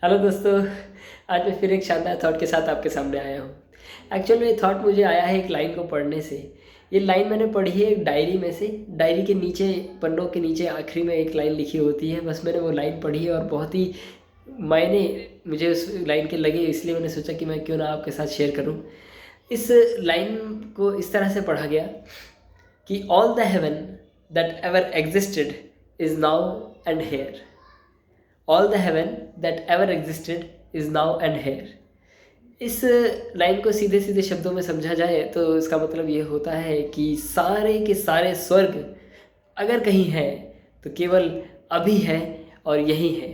Hello दोस्तों। आज मैं फिर एक शानदार थॉट के साथ आपके सामने आया हूँ। एक्चुअल में ये थॉट मुझे आया है एक लाइन को पढ़ने से। ये लाइन मैंने पढ़ी है एक डायरी में से। डायरी के नीचे, पन्नों के नीचे आखिरी में एक लाइन लिखी होती है। बस मैंने वो लाइन पढ़ी है और बहुत ही मायने मुझे उस लाइन के लगे, इसलिए मैंने सोचा कि मैं क्यों ना आपके साथ शेयर करूँ। इस लाइन को इस तरह से पढ़ा गया कि all the heaven that ever existed is now and here. All the heaven that ever existed is now and here. इस लाइन को सीधे सीधे शब्दों में समझा जाए तो इसका मतलब ये होता है कि सारे के सारे स्वर्ग अगर कहीं है तो केवल अभी है और यही है।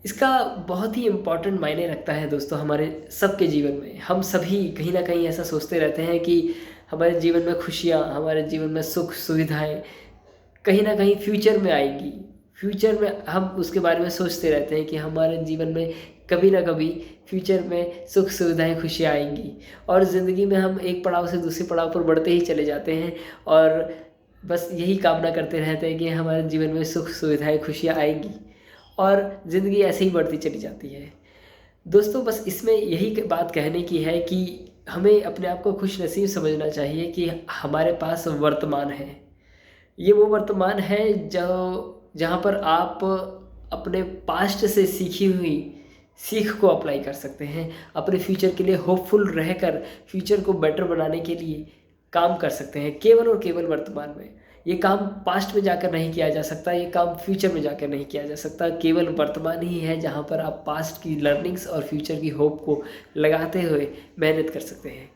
इसका बहुत ही इम्पॉर्टेंट मायने रखता है दोस्तों हमारे सबके जीवन में। हम सभी कहीं ना कहीं ऐसा सोचते रहते हैं कि हमारे जीवन में खुशियाँ, हमारे जीवन में सुख सुविधाएं कहीं ना कहीं फ्यूचर में आएंगी। फ्यूचर में हम उसके बारे में सोचते रहते हैं कि हमारे जीवन में कभी ना कभी फ्यूचर में सुख सुविधाएं खुशियाँ आएंगी। और ज़िंदगी में हम एक पड़ाव से दूसरे पड़ाव पर बढ़ते ही चले जाते हैं और बस यही कामना करते रहते हैं कि हमारे जीवन में सुख सुविधाएं खुशियाँ आएंगी और ज़िंदगी ऐसे ही बढ़ती चली जाती है। दोस्तों बस इसमें यही बात कहने की है कि हमें अपने आप को खुश नसीब समझना चाहिए कि हमारे पास वर्तमान है। ये वो वर्तमान है जो जहाँ पर आप अपने पास्ट से सीखी हुई सीख को अप्लाई कर सकते हैं। अपने फ्यूचर के लिए होपफुल रहकर फ्यूचर को बेटर बनाने के लिए काम कर सकते हैं, केवल और केवल वर्तमान में। ये काम पास्ट में जाकर नहीं किया जा सकता, ये काम फ्यूचर में जाकर नहीं किया जा सकता। केवल वर्तमान ही है जहाँ पर आप पास्ट की लर्निंग्स और फ्यूचर की होप को लगाते हुए मेहनत कर सकते हैं।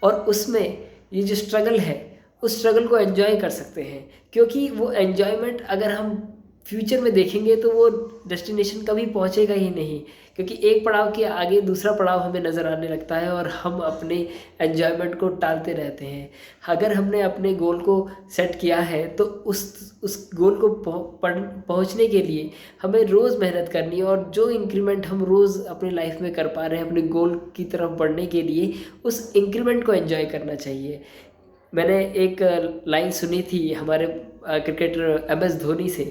और उसमें ये जो स्ट्रगल है उस स्ट्रगल को एंजॉय कर सकते हैं, क्योंकि वो एन्जॉयमेंट अगर हम फ्यूचर में देखेंगे तो वो डेस्टिनेशन कभी पहुंचेगा ही नहीं। क्योंकि एक पड़ाव के आगे दूसरा पड़ाव हमें नज़र आने लगता है और हम अपने एन्जॉयमेंट को टालते रहते हैं। अगर हमने अपने गोल को सेट किया है तो उस गोल को पहुंचने के लिए हमें रोज़ मेहनत करनी है। और जो इंक्रीमेंट हम रोज़ अपनी लाइफ में कर पा रहे हैं अपने गोल की तरफ बढ़ने के लिए, उस इंक्रीमेंट को एंजॉय करना चाहिए। मैंने एक लाइन सुनी थी हमारे क्रिकेटर MS धोनी से।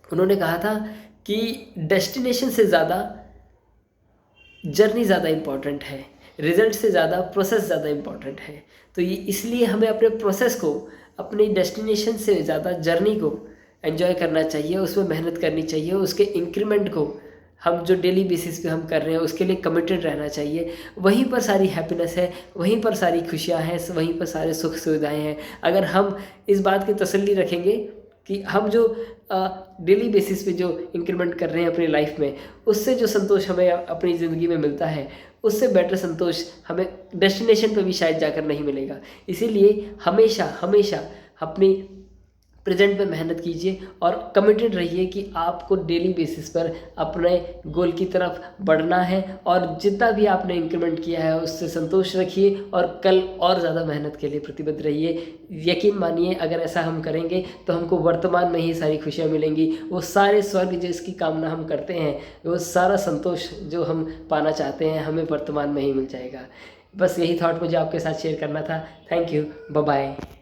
उन्होंने कहा था कि डेस्टिनेशन से ज़्यादा जर्नी ज़्यादा इम्पॉर्टेंट है, रिजल्ट से ज़्यादा प्रोसेस ज़्यादा इम्पॉर्टेंट है। तो ये इसलिए हमें अपने प्रोसेस को, अपनी डेस्टिनेशन से ज़्यादा जर्नी को एंजॉय करना चाहिए, उसमें मेहनत करनी चाहिए। उसके इंक्रीमेंट को हम जो डेली बेसिस पे हम कर रहे हैं उसके लिए कमिटेड रहना चाहिए। वहीं पर सारी हैप्पीनेस है, वहीं पर सारी खुशियाँ हैं, वहीं पर सारे सुख सुविधाएं हैं। अगर हम इस बात की तसल्ली रखेंगे कि हम जो डेली बेसिस पे जो इंक्रीमेंट कर रहे हैं अपनी लाइफ में, उससे जो संतोष हमें अपनी ज़िंदगी में मिलता है उससे बेटर संतोष हमें डेस्टिनेशन पे भी शायद जाकर नहीं मिलेगा। इसीलिए हमेशा हमेशा अपनी प्रेजेंट पे मेहनत कीजिए और कमिटेड रहिए कि आपको डेली बेसिस पर अपने गोल की तरफ बढ़ना है। और जितना भी आपने इंक्रीमेंट किया है उससे संतोष रखिए और कल और ज़्यादा मेहनत के लिए प्रतिबद्ध रहिए। यकीन मानिए अगर ऐसा हम करेंगे तो हमको वर्तमान में ही सारी खुशियाँ मिलेंगी। वो सारे स्वर्ग जिसकी कामना हम करते हैं, वो सारा संतोष जो हम पाना चाहते हैं, हमें वर्तमान में ही मिल जाएगा। बस यही थॉट मुझे आपके साथ शेयर करना था। Thank, bye bye.